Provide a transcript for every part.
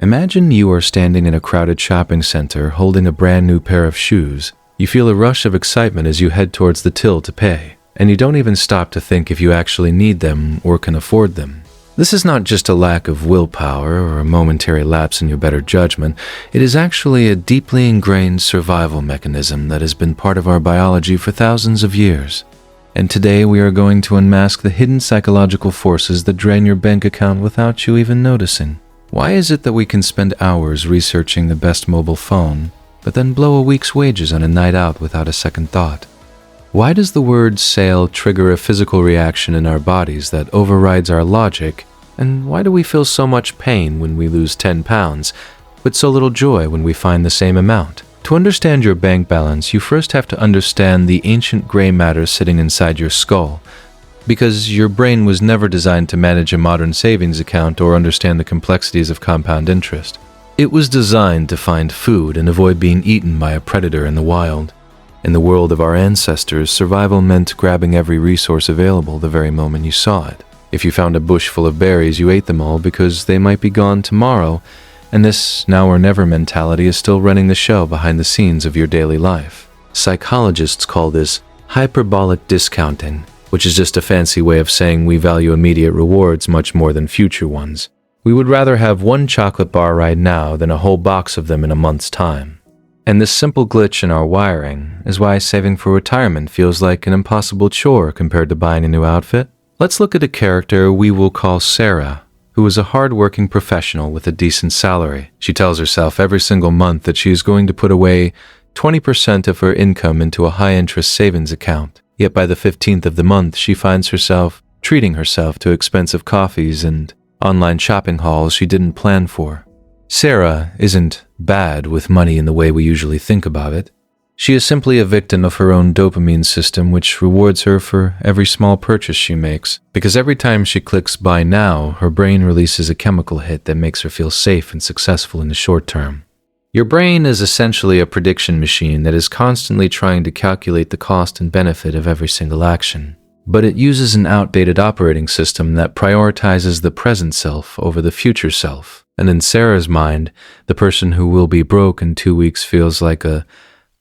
Imagine you are standing in a crowded shopping center holding a brand new pair of shoes. You feel a rush of excitement as you head towards the till to pay, and you don't even stop to think if you actually need them or can afford them. This is not just a lack of willpower or a momentary lapse in your better judgment. It is actually a deeply ingrained survival mechanism that has been part of our biology for thousands of years. And today we are going to unmask the hidden psychological forces that drain your bank account without you even noticing. Why is it that we can spend hours researching the best mobile phone, but then blow a week's wages on a night out without a second thought? Why does the word sale trigger a physical reaction in our bodies that overrides our logic? And why do we feel so much pain when we lose 10 pounds, but so little joy when we find the same amount? To understand your bank balance, you first have to understand the ancient gray matter sitting inside your skull, because your brain was never designed to manage a modern savings account or understand the complexities of compound interest. It was designed to find food and avoid being eaten by a predator in the wild. In the world of our ancestors, survival meant grabbing every resource available the very moment you saw it. If you found a bush full of berries, you ate them all because they might be gone tomorrow, and this now or never mentality is still running the show behind the scenes of your daily life. Psychologists call this hyperbolic discounting, which is just a fancy way of saying we value immediate rewards much more than future ones. We would rather have one chocolate bar right now than a whole box of them in a month's time. And this simple glitch in our wiring is why saving for retirement feels like an impossible chore compared to buying a new outfit. Let's look at a character we will call Sarah, who is a hard-working professional with a decent salary. She tells herself every single month that she is going to put away 20% of her income into a high-interest savings account. Yet by the 15th of the month, she finds herself treating herself to expensive coffees and online shopping hauls she didn't plan for. Sarah isn't bad with money in the way we usually think about it. She is simply a victim of her own dopamine system, which rewards her for every small purchase she makes, because every time she clicks buy now, her brain releases a chemical hit that makes her feel safe and successful in the short term. Your brain is essentially a prediction machine that is constantly trying to calculate the cost and benefit of every single action. But it uses an outdated operating system that prioritizes the present self over the future self. And in Sarah's mind, the person who will be broke in 2 weeks feels like a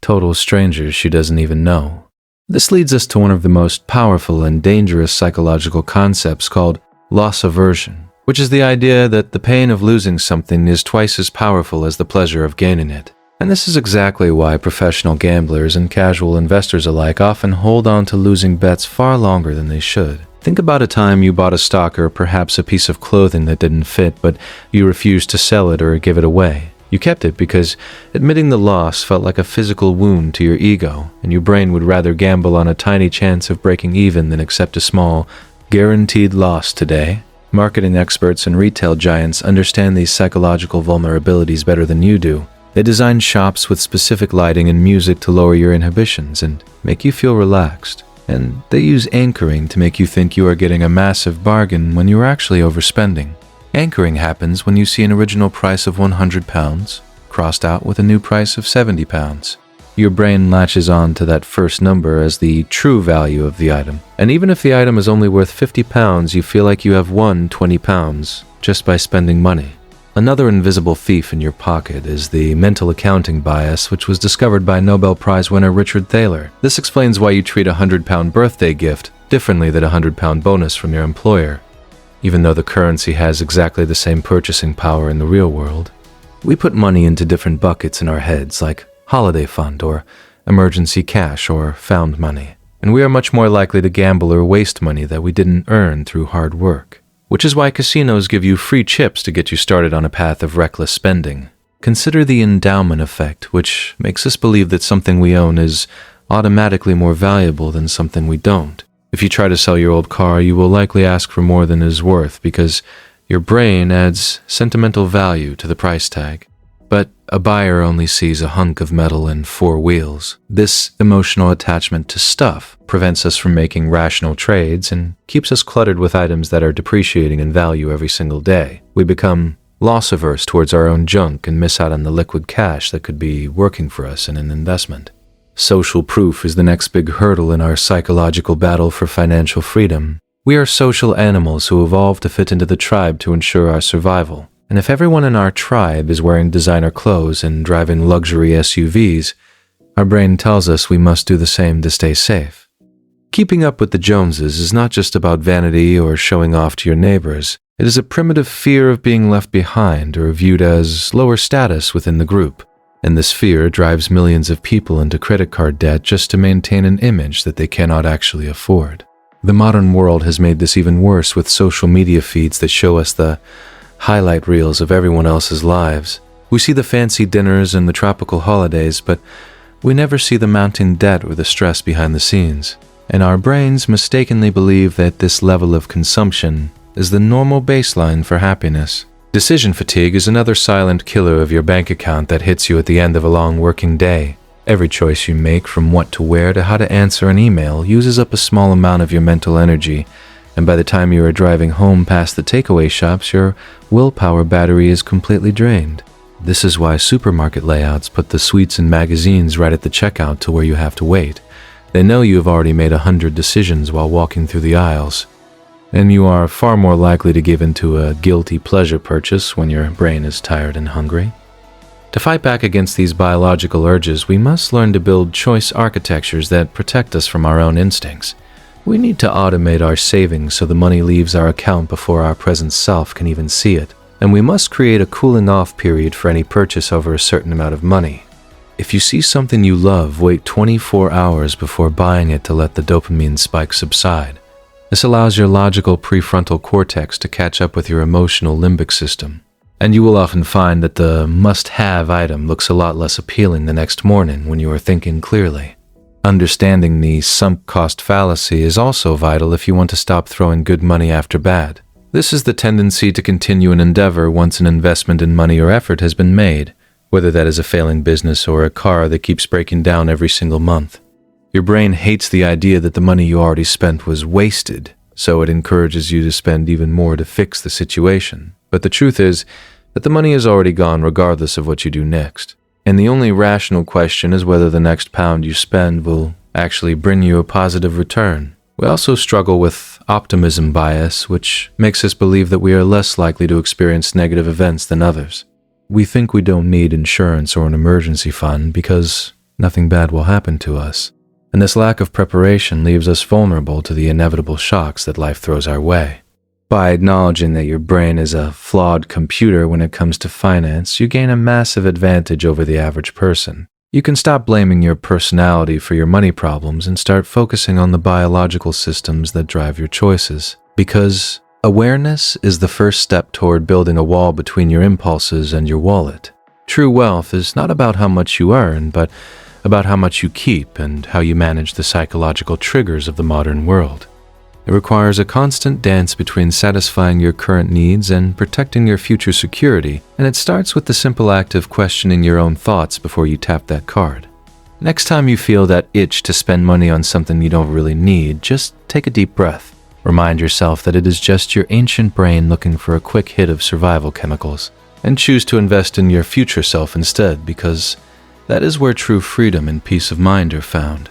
total stranger she doesn't even know. This leads us to one of the most powerful and dangerous psychological concepts called loss aversion, which is the idea that the pain of losing something is twice as powerful as the pleasure of gaining it. And this is exactly why professional gamblers and casual investors alike often hold on to losing bets far longer than they should. Think about a time you bought a stock or perhaps a piece of clothing that didn't fit, but you refused to sell it or give it away. You kept it because admitting the loss felt like a physical wound to your ego, and your brain would rather gamble on a tiny chance of breaking even than accept a small, guaranteed loss today. Marketing experts and retail giants understand these psychological vulnerabilities better than you do. They design shops with specific lighting and music to lower your inhibitions and make you feel relaxed. And they use anchoring to make you think you are getting a massive bargain when you are actually overspending. Anchoring happens when you see an original price of £100 crossed out with a new price of £70. Your brain latches on to that first number as the true value of the item. And even if the item is only worth £50, you feel like you have won £20 just by spending money. Another invisible thief in your pocket is the mental accounting bias, which was discovered by Nobel Prize winner Richard Thaler. This explains why you treat a £100 birthday gift differently than a £100 bonus from your employer, even though the currency has exactly the same purchasing power in the real world. We put money into different buckets in our heads, like holiday fund or emergency cash or found money, and we are much more likely to gamble or waste money that we didn't earn through hard work. Which is why casinos give you free chips to get you started on a path of reckless spending. Consider the endowment effect, which makes us believe that something we own is automatically more valuable than something we don't. If you try to sell your old car, you will likely ask for more than it is worth because your brain adds sentimental value to the price tag. But a buyer only sees a hunk of metal and 4 wheels. This emotional attachment to stuff prevents us from making rational trades and keeps us cluttered with items that are depreciating in value every single day. We become loss-averse towards our own junk and miss out on the liquid cash that could be working for us in an investment. Social proof is the next big hurdle in our psychological battle for financial freedom. We are social animals who evolved to fit into the tribe to ensure our survival. And if everyone in our tribe is wearing designer clothes and driving luxury SUVs, our brain tells us we must do the same to stay safe. Keeping up with the Joneses is not just about vanity or showing off to your neighbors. It is a primitive fear of being left behind or viewed as lower status within the group. And this fear drives millions of people into credit card debt just to maintain an image that they cannot actually afford. The modern world has made this even worse with social media feeds that show us the highlight reels of everyone else's lives. We see the fancy dinners and the tropical holidays, but we never see the mounting debt or the stress behind the scenes. And our brains mistakenly believe that this level of consumption is the normal baseline for happiness. Decision fatigue is another silent killer of your bank account that hits you at the end of a long working day. Every choice you make, from what to wear to how to answer an email, uses up a small amount of your mental energy, and by the time you are driving home past the takeaway shops, your willpower battery is completely drained. This is why supermarket layouts put the sweets and magazines right at the checkout to where you have to wait. They know you have already made 100 decisions while walking through the aisles, and you are far more likely to give into a guilty pleasure purchase when your brain is tired and hungry. To fight back against these biological urges, we must learn to build choice architectures that protect us from our own instincts. We need to automate our savings so the money leaves our account before our present self can even see it. And we must create a cooling off period for any purchase over a certain amount of money. If you see something you love, wait 24 hours before buying it to let the dopamine spike subside. This allows your logical prefrontal cortex to catch up with your emotional limbic system. And you will often find that the must-have item looks a lot less appealing the next morning when you are thinking clearly. Understanding the sunk cost fallacy is also vital if you want to stop throwing good money after bad. This is the tendency to continue an endeavor once an investment in money or effort has been made, whether that is a failing business or a car that keeps breaking down every single month. Your brain hates the idea that the money you already spent was wasted, so it encourages you to spend even more to fix the situation. But the truth is that the money is already gone regardless of what you do next. And the only rational question is whether the next pound you spend will actually bring you a positive return. We also struggle with optimism bias, which makes us believe that we are less likely to experience negative events than others. We think we don't need insurance or an emergency fund because nothing bad will happen to us. And this lack of preparation leaves us vulnerable to the inevitable shocks that life throws our way. By acknowledging that your brain is a flawed computer when it comes to finance, you gain a massive advantage over the average person. You can stop blaming your personality for your money problems and start focusing on the biological systems that drive your choices. Because awareness is the first step toward building a wall between your impulses and your wallet. True wealth is not about how much you earn, but about how much you keep and how you manage the psychological triggers of the modern world. It requires a constant dance between satisfying your current needs and protecting your future security, and it starts with the simple act of questioning your own thoughts before you tap that card. Next time you feel that itch to spend money on something you don't really need, just take a deep breath. Remind yourself that it is just your ancient brain looking for a quick hit of survival chemicals, and choose to invest in your future self instead, because that is where true freedom and peace of mind are found.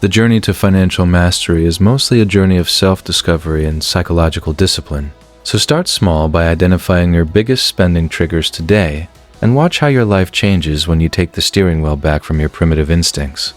The journey to financial mastery is mostly a journey of self-discovery and psychological discipline. So start small by identifying your biggest spending triggers today, and watch how your life changes when you take the steering wheel back from your primitive instincts.